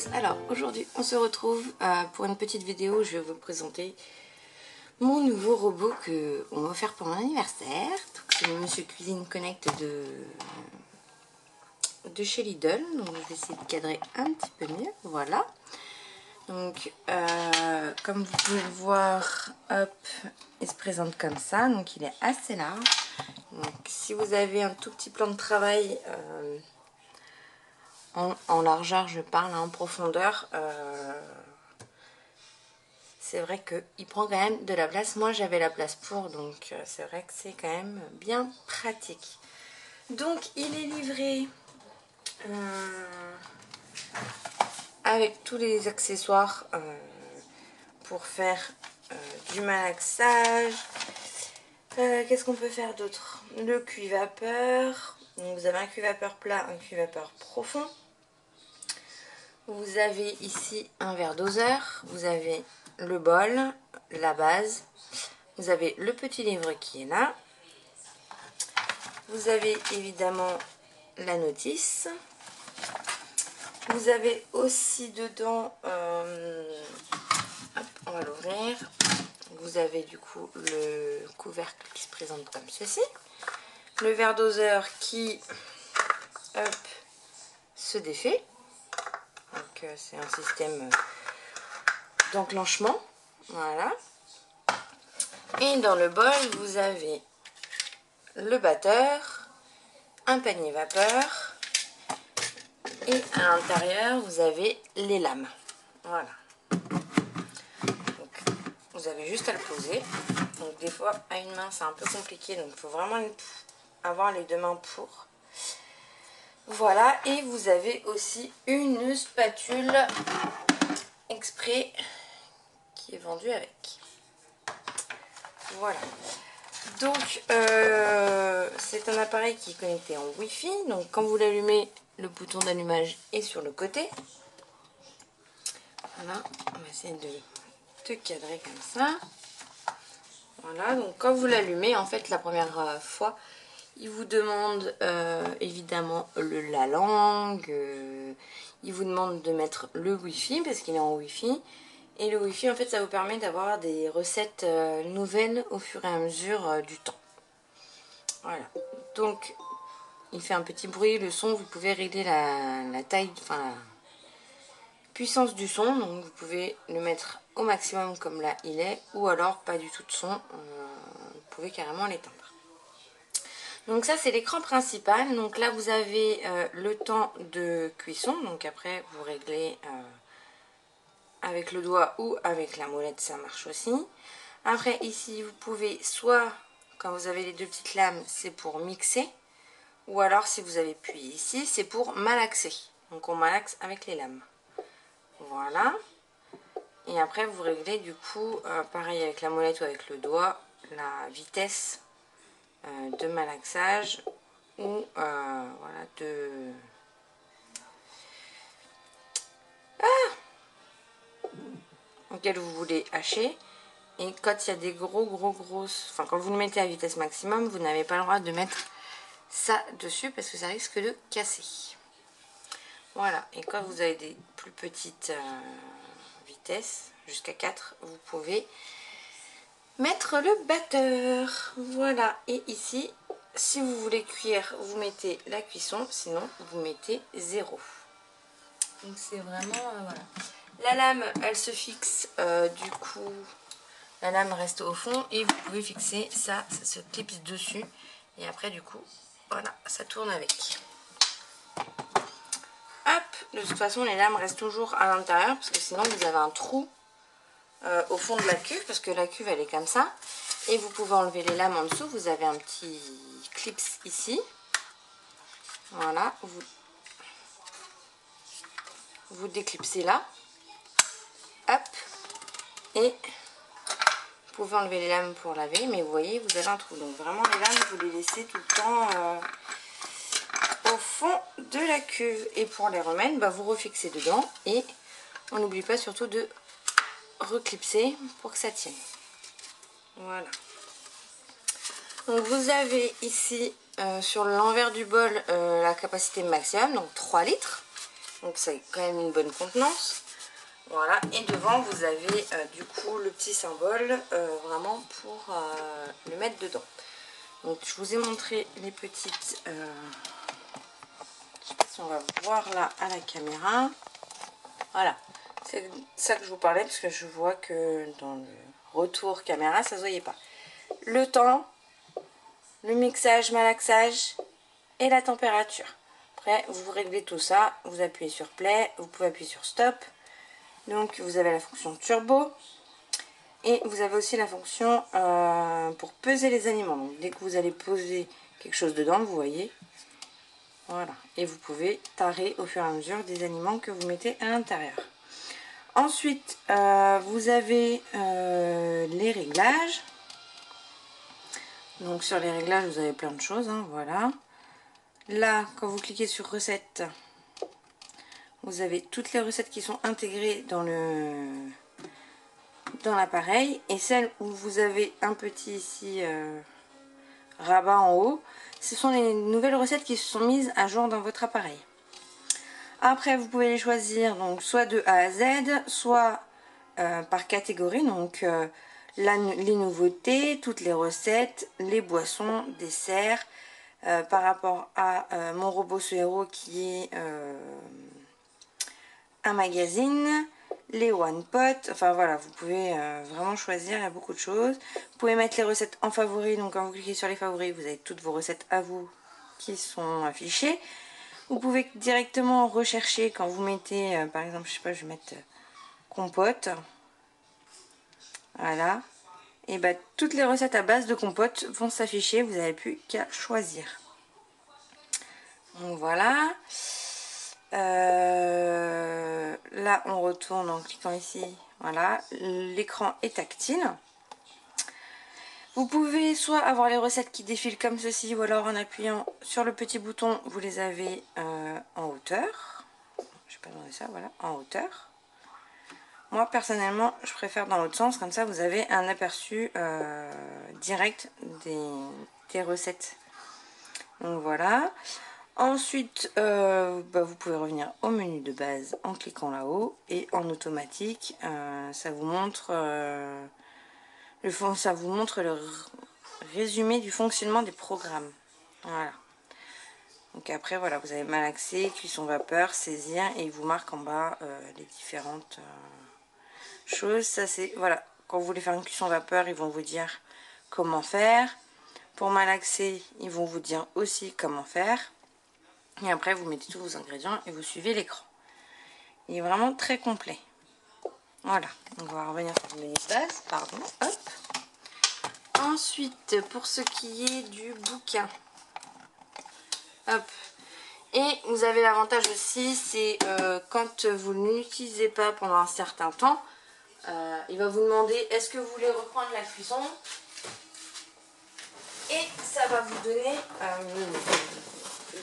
tous. Alors aujourd'hui on se retrouve pour une petite vidéo où je vais vous présenter mon nouveau robot qu'on m'a offert pour mon anniversaire. C'est le Monsieur Cuisine Connect de chez Lidl. Donc je vais essayer de cadrer un petit peu mieux. Voilà. Donc comme vous pouvez le voir, hop, il se présente comme ça. Donc il est assez large. Donc si vous avez un tout petit plan de travail en largeur, je parle, en profondeur, c'est vrai qu'il prend quand même de la place. Moi j'avais la place pour, donc c'est vrai que c'est quand même bien pratique. Donc il est livré avec tous les accessoires pour faire du malaxage. Qu'est-ce qu'on peut faire d'autre? Le cuit-vapeur. Donc vous avez un cuit-vapeur plat, un cuit-vapeur profond. Vous avez ici un verre doseur, vous avez le bol, la base, vous avez le petit livre qui est là, vous avez évidemment la notice, vous avez aussi dedans, hop, on va l'ouvrir, vous avez du coup le couvercle qui se présente comme ceci, le verre doseur qui, hop, se défait. Donc c'est un système d'enclenchement, voilà. Et dans le bol, vous avez le batteur, un panier vapeur, et à l'intérieur, vous avez les lames. Voilà. Donc, vous avez juste à le poser. Donc des fois, à une main, c'est un peu compliqué, donc il faut vraiment avoir les deux mains pour. Voilà, et vous avez aussi une spatule exprès qui est vendue avec. Voilà. Donc c'est un appareil qui est connecté en Wi-Fi. Donc quand vous l'allumez, le bouton d'allumage est sur le côté. Voilà, on va essayer de cadrer comme ça. Voilà, donc quand vous l'allumez, en fait la première fois, il vous demande évidemment la langue, il vous demande de mettre le Wi-Fi parce qu'il est en Wi-Fi. Et le Wi-Fi, en fait, ça vous permet d'avoir des recettes nouvelles au fur et à mesure du temps. Voilà. Donc, il fait un petit bruit. Le son, vous pouvez régler la taille, enfin, la puissance du son. Donc, vous pouvez le mettre au maximum comme là il est. Ou alors, pas du tout de son. Vous pouvez carrément l'éteindre. Donc ça, c'est l'écran principal. Donc là, vous avez le temps de cuisson. Donc après, vous réglez... avec le doigt ou avec la molette, ça marche aussi. Après ici vous pouvez soit, quand vous avez les deux petites lames, c'est pour mixer, ou alors si vous avez appuyé ici, c'est pour malaxer. Donc on malaxe avec les lames. Voilà. Et après vous réglez du coup, pareil avec la molette ou avec le doigt, la vitesse de malaxage ou voilà, auquel vous voulez hacher. Et quand il y a des grosses... Enfin, quand vous le mettez à vitesse maximum, vous n'avez pas le droit de mettre ça dessus parce que ça risque de casser. Voilà. Et quand vous avez des plus petites vitesses, jusqu'à 4, vous pouvez mettre le batteur. Voilà. Et ici, si vous voulez cuire, vous mettez la cuisson. Sinon, vous mettez 0. Donc, c'est vraiment... voilà. La lame, elle se fixe du coup... La lame reste au fond et vous pouvez fixer ça, ça se clipse dessus. Et après du coup, voilà, ça tourne avec. Hop, de toute façon les lames restent toujours à l'intérieur parce que sinon vous avez un trou au fond de la cuve parce que la cuve elle est comme ça. Et vous pouvez enlever les lames en dessous, vous avez un petit clips ici. Voilà, vous déclipsez là. Hop, et... vous pouvez enlever les lames pour laver, mais vous voyez, vous avez un trou. Donc vraiment, les lames, vous les laissez tout le temps au fond de la cuve. Et pour les remettre, bah, vous refixez dedans. Et on n'oublie pas surtout de reclipser pour que ça tienne. Voilà. Donc vous avez ici, sur l'envers du bol, la capacité maximum, donc 3 litres. Donc c'est quand même une bonne contenance. Voilà, et devant vous avez du coup le petit symbole vraiment pour le mettre dedans. Donc je vous ai montré les petites, je sais pas si on va voir là à la caméra. Voilà, c'est ça que je vous parlais parce que je vois que dans le retour caméra ça se voyait pas. Le temps, le mixage, malaxage et la température. Après vous réglez tout ça, vous appuyez sur play, vous pouvez appuyer sur stop. Donc vous avez la fonction turbo et vous avez aussi la fonction pour peser les aliments. Donc dès que vous allez poser quelque chose dedans, vous voyez, voilà. Et vous pouvez tarer au fur et à mesure des aliments que vous mettez à l'intérieur. Ensuite, vous avez les réglages. Donc sur les réglages, vous avez plein de choses, hein, voilà. Là, quand vous cliquez sur recettes, vous avez toutes les recettes qui sont intégrées dans l'appareil, et celles où vous avez un petit ici rabat en haut, ce sont les nouvelles recettes qui se sont mises à jour dans votre appareil. Après vous pouvez les choisir donc soit de A à Z, soit par catégorie, donc les nouveautés, toutes les recettes, les boissons, desserts, par rapport à mon robot ce héros qui est un magazine, les one pot, enfin voilà, vous pouvez vraiment choisir, il y a beaucoup de choses. Vous pouvez mettre les recettes en favoris, donc quand vous cliquez sur les favoris, vous avez toutes vos recettes à vous qui sont affichées. Vous pouvez directement rechercher quand vous mettez, par exemple, je sais pas, je vais mettre compote, voilà, et bah toutes les recettes à base de compote vont s'afficher, vous n'avez plus qu'à choisir. Donc voilà. Là on retourne en cliquant ici, voilà, l'écran est tactile. Vous pouvez soit avoir les recettes qui défilent comme ceci, ou alors en appuyant sur le petit bouton vous les avez en hauteur. Je vais pas demander ça, voilà, en hauteur. Moi personnellement je préfère dans l'autre sens, comme ça vous avez un aperçu direct des recettes. Donc voilà. Ensuite, vous pouvez revenir au menu de base en cliquant là-haut, et en automatique, ça vous montre le résumé du fonctionnement des programmes. Voilà. Donc après, voilà, vous avez malaxer, cuisson vapeur, saisir, et il vous marque en bas les différentes choses. Ça c'est, voilà, quand vous voulez faire une cuisson vapeur, ils vont vous dire comment faire. Pour malaxer, ils vont vous dire aussi comment faire. Et après, vous mettez tous vos ingrédients et vous suivez l'écran. Il est vraiment très complet. Voilà. Donc, on va revenir sur le menu de base. Pardon. Hop. Ensuite, pour ce qui est du bouquin. Hop. Et vous avez l'avantage aussi, c'est quand vous ne l'utilisez pas pendant un certain temps, il va vous demander est-ce que vous voulez reprendre la cuisson. Et ça va vous donner...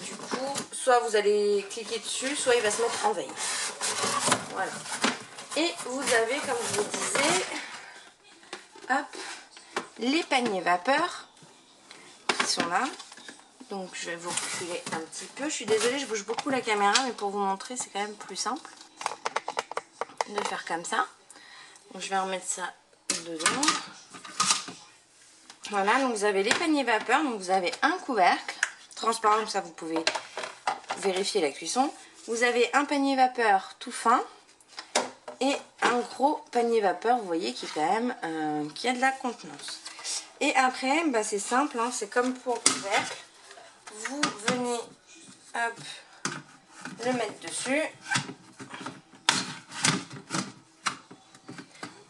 du coup, soit vous allez cliquer dessus, soit il va se mettre en veille. Voilà. Et vous avez, comme je vous disais, hop, les paniers vapeur qui sont là. Donc je vais vous reculer un petit peu. Je suis désolée, je bouge beaucoup la caméra, mais pour vous montrer, c'est quand même plus simple de faire comme ça. Donc je vais remettre ça dedans. Voilà, donc vous avez les paniers vapeur. Donc vous avez un couvercle transparent, comme ça vous pouvez vérifier la cuisson. Vous avez un panier vapeur tout fin et un gros panier vapeur, vous voyez, qui est quand même qui a de la contenance. Et après, bah, c'est simple, hein, c'est comme pour le couvercle. Vous venez, hop, le mettre dessus.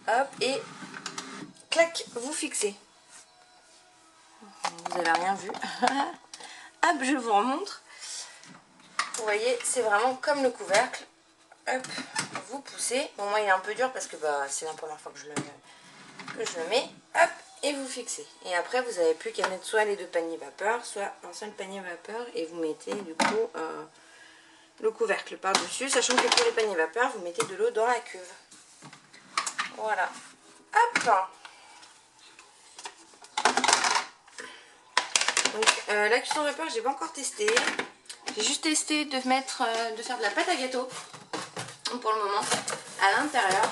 Hop, et clac, vous fixez. Vous n'avez rien vu. Hop, je vous remontre. Vous voyez, c'est vraiment comme le couvercle. Hop, vous poussez. Bon, moi il est un peu dur parce que bah, c'est la première fois que je le mets. Hop, et vous fixez. Et après, vous n'avez plus qu'à mettre soit les deux paniers vapeur, soit un seul panier vapeur. Et vous mettez du coup le couvercle par-dessus. Sachant que pour les paniers vapeur, vous mettez de l'eau dans la cuve. Voilà. Hop. Donc la cuisson vapeur, j'ai pas encore testé. J'ai juste testé de faire de la pâte à gâteau pour le moment à l'intérieur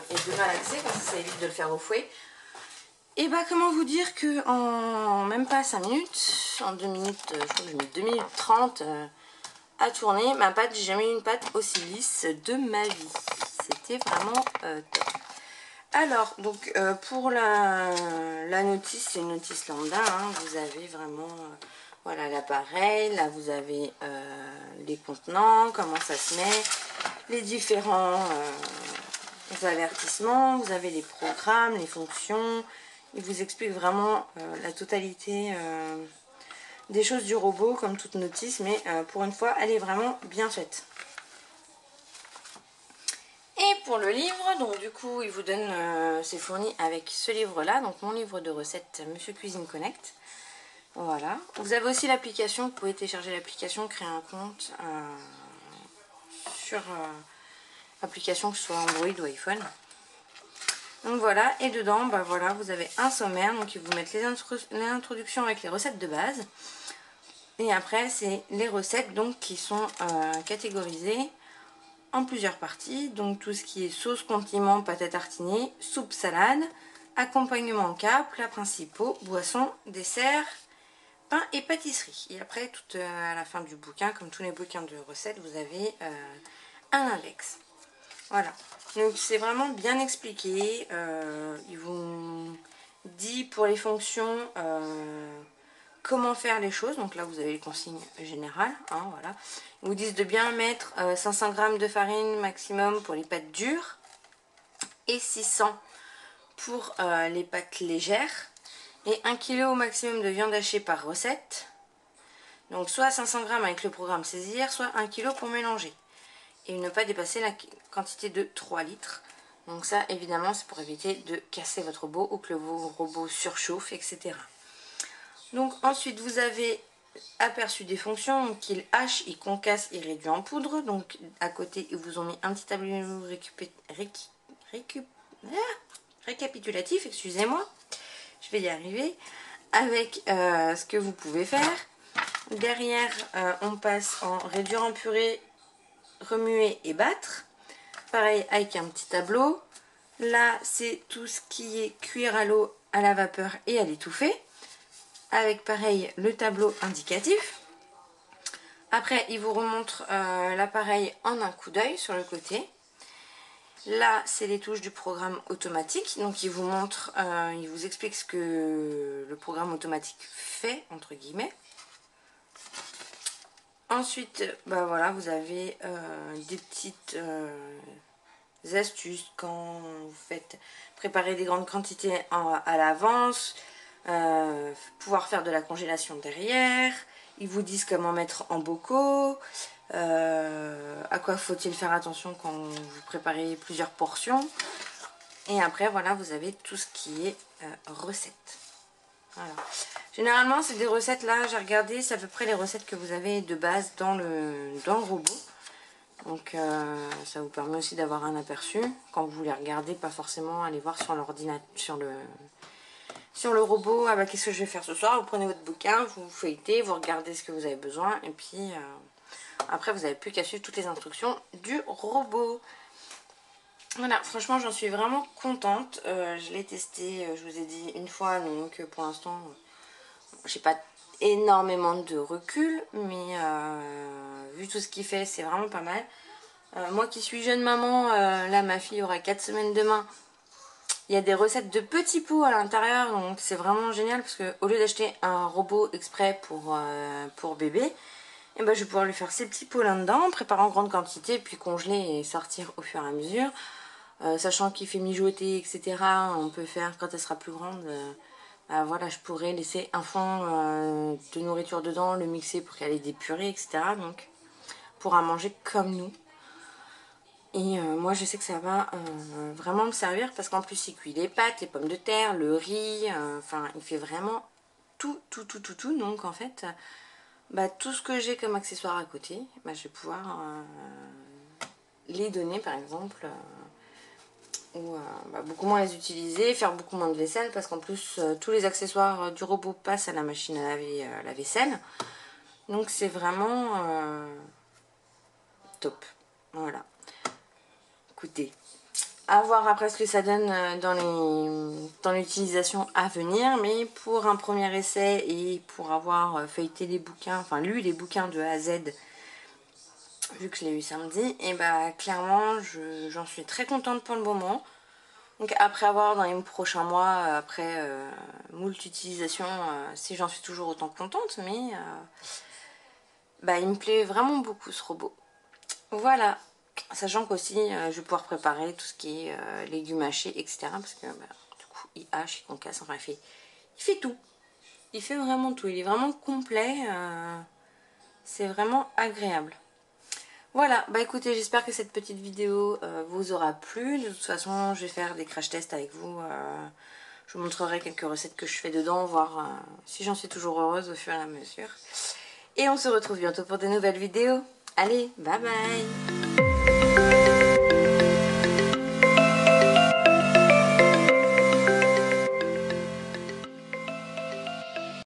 et de malaxer, comme ça évite de le faire au fouet. Et bah comment vous dire que en même pas 5 minutes, en 2 minutes, je crois que j'ai mis 2 minutes 30 à tourner, ma pâte, j'ai jamais eu une pâte aussi lisse de ma vie. C'était vraiment top. Alors, donc pour la notice, c'est une notice lambda, hein, vous avez vraiment voilà l'appareil, là vous avez les contenants, comment ça se met, les différents avertissements, vous avez les programmes, les fonctions. Il vous explique vraiment la totalité des choses du robot, comme toute notice, mais pour une fois, elle est vraiment bien faite. Et pour le livre, donc du coup, il vous donne, c'est fourni avec ce livre-là, donc mon livre de recettes, Monsieur Cuisine Connect. Voilà. Vous avez aussi l'application, vous pouvez télécharger l'application, créer un compte sur l'application, que ce soit Android ou iPhone. Donc voilà, et dedans, bah voilà, vous avez un sommaire, donc ils vous mettent les introductions avec les recettes de base. Et après, c'est les recettes donc qui sont catégorisées en plusieurs parties. Donc tout ce qui est sauce, condiments, pâte à tartiner, soupe, salade, accompagnement en cas, plats principaux, boissons, desserts, pain et pâtisserie. Et après, tout à la fin du bouquin, comme tous les bouquins de recettes, vous avez un index. Voilà, donc c'est vraiment bien expliqué. Il vous dit pour les fonctions comment faire les choses. Donc là vous avez les consignes générales, hein, voilà. Ils vous disent de bien mettre 500 g de farine maximum pour les pâtes dures et 600 pour les pâtes légères, et 1 kg au maximum de viande hachée par recette. Donc soit 500 g avec le programme saisir, soit 1 kg pour mélanger. Et ne pas dépasser la quantité de 3 litres. Donc ça, évidemment, c'est pour éviter de casser votre robot ou que le robot surchauffe, etc. Donc ensuite, vous avez aperçu des fonctions. Donc il hache, il concasse, il réduit en poudre. Donc à côté, ils vous ont mis un petit tableau récapitulatif, excusez-moi. Je vais y arriver. Avec ce que vous pouvez faire. Derrière, on passe en réduire en purée, remuer et battre. Pareil avec un petit tableau. Là, c'est tout ce qui est cuire à l'eau, à la vapeur et à l'étouffer. Avec pareil le tableau indicatif. Après, il vous remontre l'appareil en un coup d'œil sur le côté. Là, c'est les touches du programme automatique. Donc, il vous montre, il vous explique ce que le programme automatique fait, entre guillemets. Ensuite, bah voilà, vous avez des petites astuces quand vous faites préparer des grandes quantités à l'avance, pouvoir faire de la congélation derrière. Ils vous disent comment mettre en bocaux, à quoi faut-il faire attention quand vous préparez plusieurs portions. Et après, voilà, vous avez tout ce qui est recettes. Voilà. Généralement, c'est des recettes, là, j'ai regardé, c'est à peu près les recettes que vous avez de base dans le robot. Donc, ça vous permet aussi d'avoir un aperçu. Quand vous les regardez, pas forcément aller voir sur l'ordinateur, sur le robot, ah bah qu'est-ce que je vais faire ce soir. Vous prenez votre bouquin, vous feuilletez, vous regardez ce que vous avez besoin. Et puis, après, vous n'avez plus qu'à suivre toutes les instructions du robot. Voilà, franchement, j'en suis vraiment contente. Je l'ai testé, je vous ai dit, une fois. Donc, pour l'instant... j'ai pas énormément de recul, mais vu tout ce qu'il fait, c'est vraiment pas mal. Moi qui suis jeune maman, là ma fille aura 4 semaines demain. Il y a des recettes de petits pots à l'intérieur, donc c'est vraiment génial parce que au lieu d'acheter un robot exprès pour bébé, et ben, je vais pouvoir lui faire ces petits pots là-dedans, préparer en grande quantité, puis congeler et sortir au fur et à mesure. Sachant qu'il fait mijoter, etc. On peut faire quand elle sera plus grande. Voilà, je pourrais laisser un fond de nourriture dedans, le mixer pour qu'elle ait des purées, etc. Donc, pourra manger comme nous. Et moi, je sais que ça va vraiment me servir parce qu'en plus, il cuit les pâtes, les pommes de terre, le riz. Enfin, il fait vraiment tout. Donc, en fait, bah, tout ce que j'ai comme accessoire à côté, bah, je vais pouvoir les donner, par exemple... ou bah, beaucoup moins les utiliser, faire beaucoup moins de vaisselle parce qu'en plus tous les accessoires du robot passent à la machine à laver la vaisselle. Donc c'est vraiment top. Voilà. Écoutez, à voir après ce que ça donne dans l'utilisation à venir. Mais pour un premier essai et pour avoir feuilleté les bouquins, enfin lu les bouquins de A à Z, vu que je l'ai eu samedi, et bah clairement j'en suis très contente pour le moment. Donc après avoir dans les prochains mois, après moult utilisations, si j'en suis toujours autant contente, mais bah il me plaît vraiment beaucoup ce robot. Voilà, sachant qu'aussi je vais pouvoir préparer tout ce qui est légumes hachés, etc. Parce que bah, du coup il hache, il concasse, enfin il fait tout. Il fait vraiment tout, il est vraiment complet, c'est vraiment agréable. Voilà, bah écoutez, j'espère que cette petite vidéo vous aura plu. De toute façon, je vais faire des crash tests avec vous. Je vous montrerai quelques recettes que je fais dedans, voir si j'en suis toujours heureuse au fur et à mesure. Et on se retrouve bientôt pour de nouvelles vidéos. Allez, bye bye!